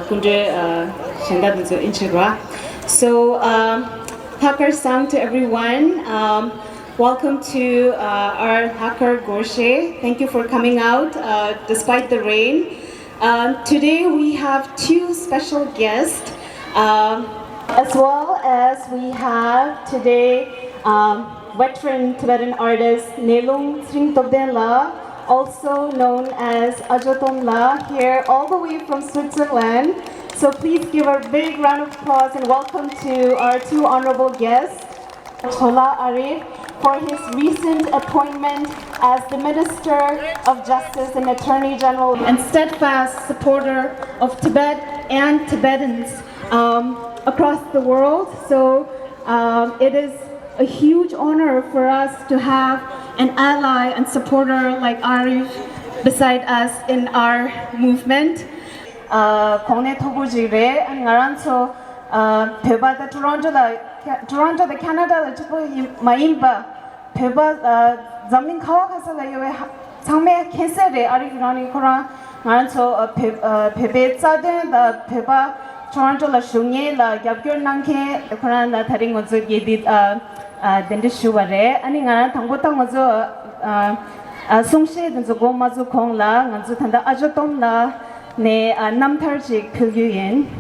kunde shendadenzo inchigwa. So Hakar Sang to everyone. Welcome to our Hakar Gorshe. Thank you for coming out despite the rain. Today we have two special guests, as well as we have today veteran Tibetan artist Nelung Sringtobdenla, also known as Ajotomla, here all the way from Switzerland. So please give a big round of applause and welcome to our two honorable guests, Chola Arif, for his recent appointment as the Minister of Justice and Attorney General and steadfast supporter of Tibet and Tibetans across the world. So it is a huge honor for us to have an ally and supporter like Arif beside us in our movement. Kone Togujire and Ngaranso Peba Toronto the Canada Maimba Peba Zamling Kawakasa Sangme Kesere Arif-Irani Kora Ngaranso Pebe Sade the Peba Toronto la Shunye la Gyabgyur Nanke Kora la Taring Ozo Yedit Dendishuare and Ngaran Tangbotang Ozo Sungshe Denzo Gomazu Kong la Nganzu Tanda Ajotom la 네 남탈직 표규인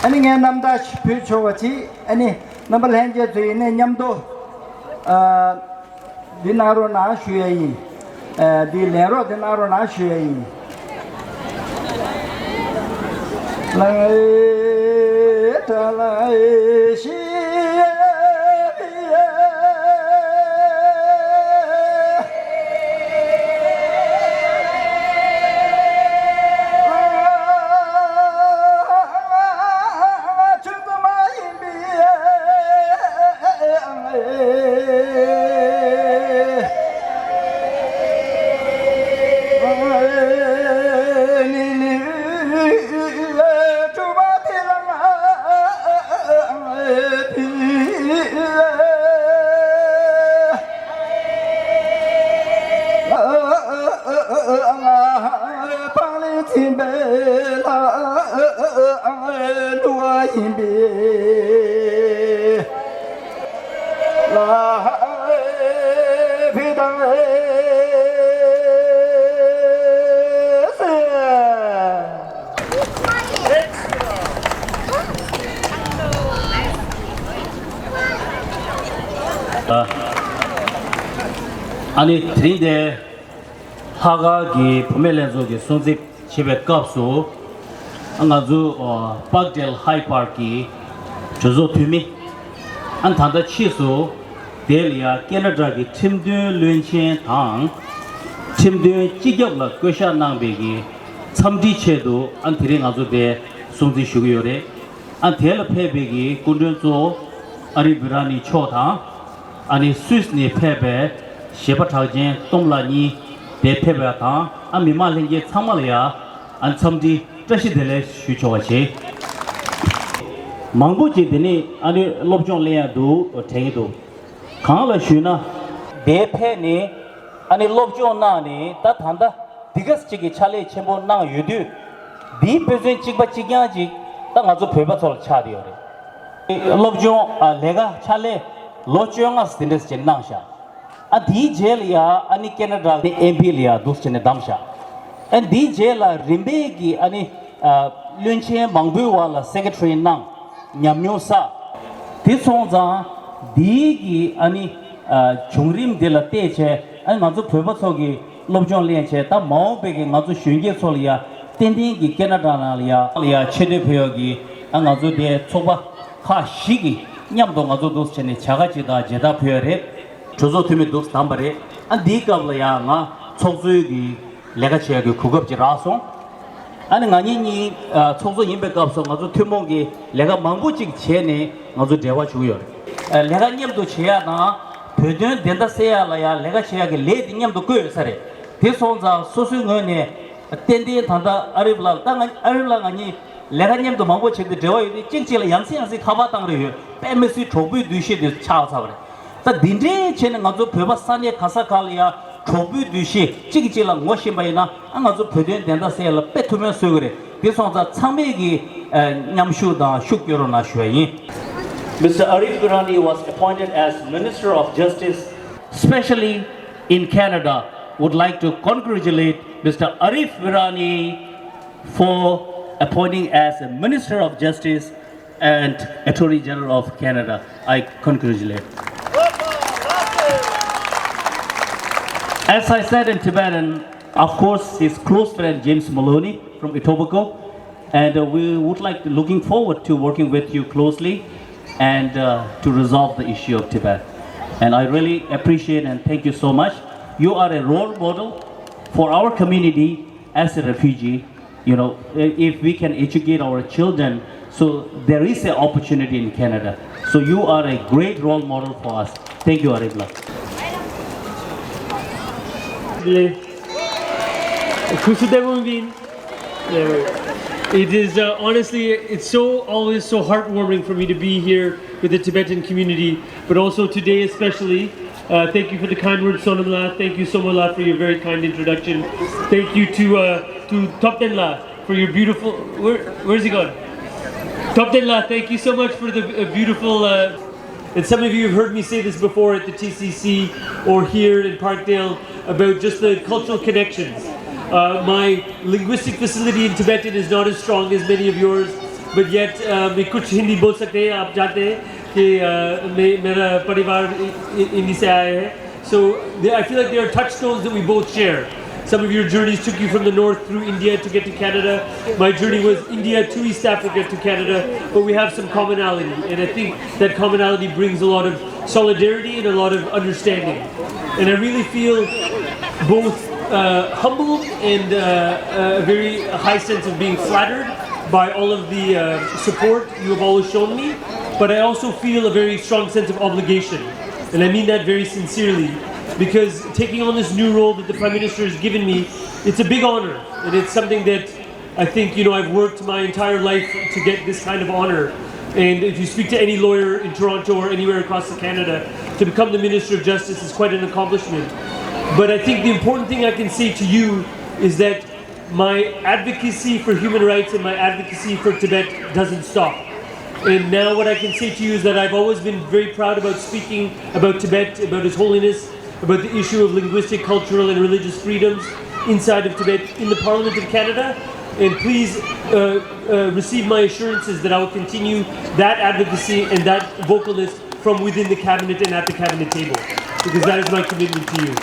아니 게 남다시 표초같이 아니 남발 현재 저희네 냠도 디나로 나슈에이 디레로 디나로 나슈에이 라에 탈라이시 아니 드린데 하가기 포멜렌조기 손집 집에 값수 안가주 박델 하이파르키 조조 투미 안탄다 치수 델리아 캐나다기 팀드 륜첸 당 팀드 지격라 괴샤 낭베기 참디체도 안티링 아주데 손지 슈기요레 안텔 페베기 군전조 아리브라니 초타 아니 스위스니 페베 셰바타진 똥라니 대페베타 아미말링게 참말이야 안 참디 트시델레 슈초와체 망보지드니 아니 롭존레야도 탱이도 강라 슈나 대페니 아니 롭존나니 따탄다 디가스치기 차레 쳔보나 유드 디 베젠 찍바치기야지 땅아주 페바솔 차디요레 롭존 레가 차레 로존가 스틴데스 젠나샤 adi jail ya ani Canada de MP ya dusne damsha and di jail rimbe gi ani lunche mangbu wala secretary nang nyamyosa tisongza di gi ani chungrim de la teche ani mazu pheba sogi lobjon lenche ta mao be gi mazu shunge solia tending gi Canada na ya chede pyogi angazu de choba kha shigi nyamdo ngazu dusne chagachida jeda pyore 조조 팀이 도스 담바레 안 디가블야 나 총수기 내가 지역의 구급지라서 아니 아니니 총수 임백값서 아주 팀목이 내가 망부직 전에 아주 대화 주요 내가 님도 지야나 배전 된다 세야라야 내가 지역의 레디 님도 그여서래 대송자 소수원에 땡땡 단다 아리블라 땅 아리블라 아니 내가 님도 망부직의 대화 찡찡을 양생양생 가봤다그래요 빼면서 조부 뒤시에 차사그래 다 딘데 체는 아주 배바산에 가사칼이야 조부 뒤시 찌기질랑 무엇이 바이나 아주 배전 된다 세야라 빼투면 쏘그래 Pisonza Tsamegi Nyamshuda Shukyorona Shwayi. Mr. Arif-Irani was appointed as Minister of Justice, especially in Canada. Would like to congratulate Mr. Arif-Irani for appointing as a Minister of Justice and Attorney General of Canada. I congratulate. As I said in Tibetan, of course, his close friend James Maloney from Etobicoke, and we would like to, looking forward to working with you closely and to resolve the issue of Tibet. And I really appreciate and thank you so much. You are a role model for our community as a refugee. You know, if we can educate our children, so there is an opportunity in Canada. So you are a great role model for us. Thank you, Arifla. It is honestly, it's always so heartwarming for me to be here with the Tibetan community, but also today especially. Thank you for the kind words, Sonamla. Thank you, Somala, for your very kind introduction. Thank you to Toptenla for your beautiful. Where's he gone? Toptenla, thank you so much for the beautiful. And some of you have heard me say this before at the TCC or here in Parkdale about just the cultural connections. My linguistic facility in Tibetan is not as strong as many of yours, but yet मैं कुछ हिंदी बोल सकते हैं आप जानते हैं कि मेरा परिवार हिंदी से आया है. So I feel like there are touchstones that we both share. Some of your journeys took you from the north through India to get to Canada. My journey was India to East Africa to Canada, but we have some commonality, and I think that commonality brings a lot of solidarity and a lot of understanding. And I really feel both humbled and a very high sense of being flattered by all of the support you have always shown me, but I also feel a very strong sense of obligation, and I mean that very sincerely, because taking on this new role that the Prime Minister has given me, it's a big honor, and it's something that I think, you know, I've worked my entire life to get this kind of honor. And if you speak to any lawyer in Toronto or anywhere across Canada, to become the Minister of Justice is quite an accomplishment. But I think the important thing I can say to you is that my advocacy for human rights and my advocacy for Tibet doesn't stop. And now what I can say to you is that I've always been very proud about speaking about Tibet, about His Holiness, about the issue of linguistic, cultural and religious freedoms inside of Tibet in the Parliament of Canada. And please receive my assurances that I will continue that advocacy and that vocalness from within the Cabinet and at the Cabinet table, because that is my commitment to you.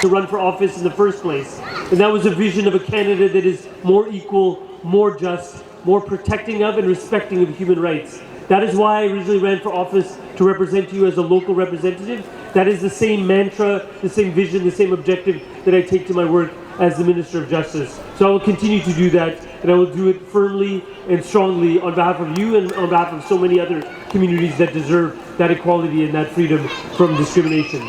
To run for office in the first place. And that was a vision of a Canada that is more equal, more just, more protecting of and respecting of human rights. That is why I originally ran for office, to represent you as a local representative. That is the same mantra, the same vision, the same objective that I take to my work as the Minister of Justice. So I will continue to do that, and I will do it firmly and strongly on behalf of you and on behalf of so many other communities that deserve that equality and that freedom from discrimination.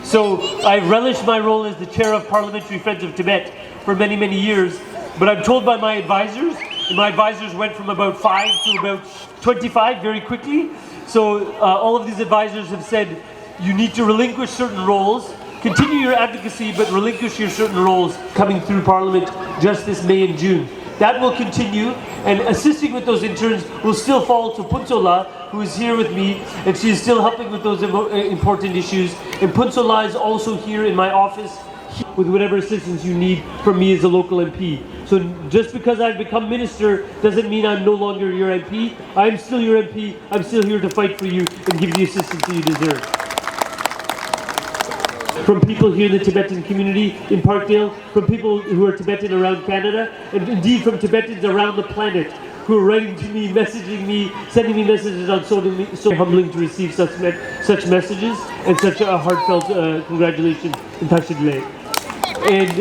So I relished my role as the chair of Parliamentary Friends of Tibet for many, many years, but I'm told by my advisors, and my advisors went from about 5 to about 25 very quickly. So all of these advisors have said, you need to relinquish certain roles, continue your advocacy, but relinquish your certain roles coming through Parliament just this May and June. That will continue, and assisting with those interns will still fall to Punsola, who is here with me, and she is still helping with those important issues. And Punsola is also here in my office with whatever assistance you need from me as a local MP. So just because I've become minister doesn't mean I'm no longer your MP. I'm still your MP. I'm still here to fight for you and give you the assistance that you deserve. From people here in the Tibetan community in Parkdale, from people who are Tibetan around Canada, and indeed from Tibetans around the planet who are writing to me, messaging me, sending me messages on social media. So humbling to receive such messages and such a heartfelt congratulations in Tashidle. And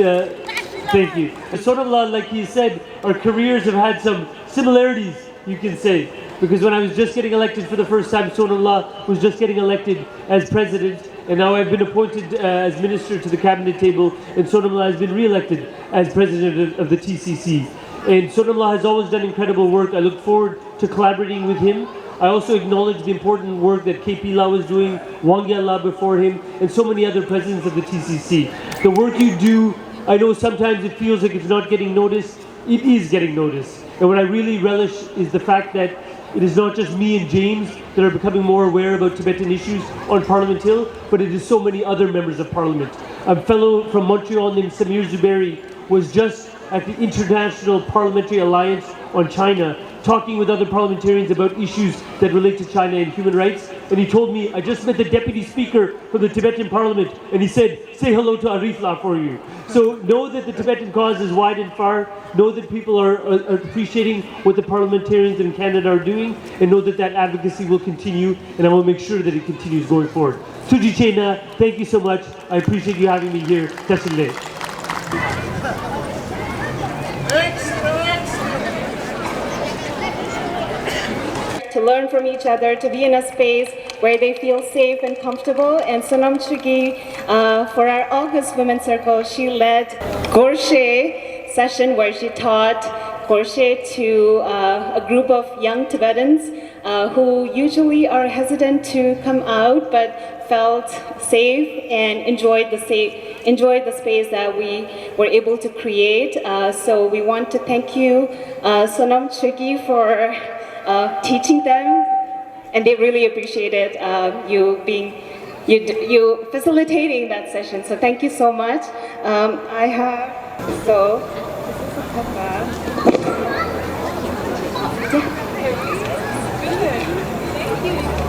thank you. Sonamla, like he said, our careers have had some similarities, you can say. Because when I was just getting elected for the first time, Sonamla was just getting elected as president. And now I've been appointed as minister to the cabinet table, and Sonamla has been re-elected as president of the TCC. And Sonamla has always done incredible work. I look forward to collaborating with him. I also acknowledge the important work that KP La was doing, Wangya La before him, and so many other presidents of the TCC. The work you do, I know sometimes it feels like it's not getting noticed, it is getting noticed. And what I really relish is the fact that it is not just me and James that are becoming more aware about Tibetan issues on Parliament Hill, but it is so many other members of Parliament. A fellow from Montreal named Samir Zuberi was just at the International Parliamentary Alliance on China, talking with other parliamentarians about issues that relate to China and human rights. And he told me, I just met the deputy speaker from the Tibetan parliament, and he said, say hello to Arif-La for you. So know that the Tibetan cause is wide and far, know that people are appreciating what the parliamentarians in Canada are doing, and know that that advocacy will continue, and I will make sure that it continues going forward. Suji Chena, thank you so much. I appreciate you having me here. Tasile. To learn from each other, to be in a space where they feel safe and comfortable. And Sonam Chugi, for our August Women's Circle, she led Gorshe session where she taught Gorshe to a group of young Tibetans who usually are hesitant to come out but felt safe and enjoyed the space that we were able to create. So we want to thank you, Sonam Chugi, for teaching them, and they really appreciated you facilitating that session. So thank you so much. This is a